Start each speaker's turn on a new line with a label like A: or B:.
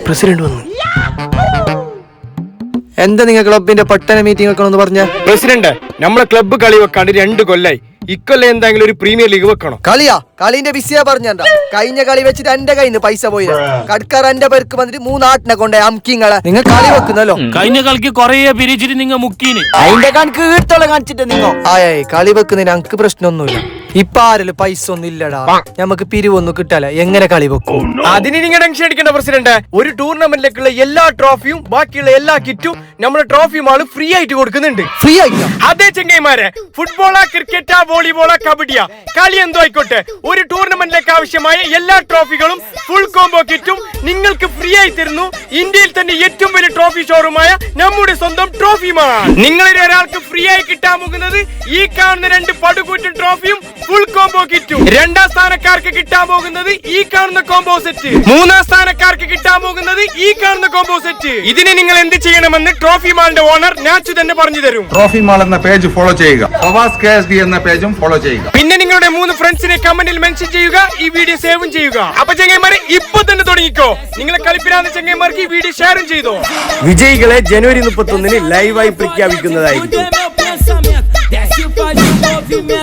A: President വന്നു. എന്താ നിങ്ങൾ ക്ലബിന്റെ പട്ടണ മീറ്റിംഗ് വെക്കണമെന്ന് പറഞ്ഞ?
B: പ്രസിഡന്റ്, നമ്മളെ ക്ലബ്ബ് കളി വെക്കാണ്ട് 2 കൊല്ലായി. ഇക്കൊല്ലം എന്തെങ്കിലും ഒരു പ്രീമിയർ ലീഗ് വെക്കണം.
A: കളിയാ? കളിന്റെ വിസിയാ പറഞ്ഞാ കഴിഞ്ഞ കളി വെച്ചിട്ട് എന്റെ കയ്യിൽ നിന്ന് പൈസ പോയി. കടക്കാർ എന്റെ പേർക്ക് വന്നിട്ട് 3 ആട്ടിനെ കൊണ്ടേ അമ്കിങ്ങളെ നിങ്ങൾ കളി വെക്കുന്നല്ലോ.
C: കഴിഞ്ഞ കളിക്ക് കൊറേ പിരിച്ചിട്ട് നിങ്ങൾ മുക്കീന്.
A: അതിന്റെ കണക്ക് കീഴ്ത്തോളം കാണിച്ചിട്ട് നിങ്ങൾ ആയേ കളി വെക്കുന്നതിന് അങ്ക് പ്രശ്നമൊന്നുമില്ല. ഇപ്പൊ ആരെങ്കിലും പൈസ ഒന്നും ഇല്ലടാ, നമുക്ക് പിരിവൊന്നും കിട്ടാല. എങ്ങനെ കളി വെക്കും?
B: അതിന് നിങ്ങൾ ടെൻഷൻ അടിക്കേണ്ട പ്രസിഡന്റ്. ഒരു ടൂർണമെന്റിലേക്കുള്ള എല്ലാ ട്രോഫിയും ബാക്കിയുള്ള എല്ലാ കിറ്റും നമ്മുടെ ട്രോഫി മാള് ഫ്രീ ആയിട്ട് കൊടുക്കുന്നുണ്ട്.
A: ഫ്രീ ആയിട്ടാ?
B: അതേ ചെങ്ങൈമാരെ, ഫുട്ബോളാ, ക്രിക്കറ്റാ, വോളിബോളാ, കബഡിയാ, കളി എന്തോ ആയിക്കോട്ടെ, ഒരു ടൂർണമെന്റിലേക്ക് ആവശ്യമായ എല്ലാ ട്രോഫികളും ഫുൾ കോംബോ കിറ്റും നിങ്ങൾക്ക് ഫ്രീ ആയി തരുന്നു. ഇന്ത്യയിൽ തന്നെ ഏറ്റവും വലിയ ട്രോഫി ഷോറൂമായ നമ്മുടെ സ്വന്തം ട്രോഫി മാൾ. നിങ്ങളിൽ ഒരാൾക്ക് ഫ്രീ ആയി കിട്ടാൻ പോകുന്നത് ഈ കാണുന്ന 2 പടുകൂറ്റൻ ട്രോഫിയും ഫുൾ കോംബോ കിറ്റും. 2ാം സ്ഥാനക്കാർക്ക് കിട്ടാൻ പോകുന്നത് ഈ കാണുന്ന കോംബോ സെറ്റ്. 3ാം സ്ഥാനക്കാർക്ക് കിട്ടാൻ പോകുന്നത് ഈ കാണുന്ന കോംബോ സെറ്റ്. ഇതിന് നിങ്ങൾ എന്ത് ചെയ്യണമെന്ന് ട്രോഫി മാളിന്റെ ഓണർ നാച്ചു തന്നെ പറഞ്ഞു തരും.
D: ട്രോഫി മാൾ എന്ന പേജ് ഫോളോ ചെയ്യുക, പ്രവാസ് KSD എന്ന പേജും ഫോളോ ചെയ്യുക.
B: പിന്നെ നിങ്ങളുടെ 3 ഫ്രണ്ട്സിനെ കമന്റിൽ മെൻഷൻ ചെയ്യുക, ഈ വീഡിയോ സേവും ചെയ്യുക. അപ്പൊ ചെങ്ങന്മാരെ ഇപ്പൊ തന്നെ തുടങ്ങിക്കോ. നിങ്ങളെ കളിപ്പിരാന്ന ചെങ്ങന്മാർക്ക് ഈ വീഡിയോ ഷെയറും ചെയ്തോ.
E: വിജയികളെ ജനുവരി 31 ലൈവായി പ്രഖ്യാപിക്കുന്നതായിരിക്കും.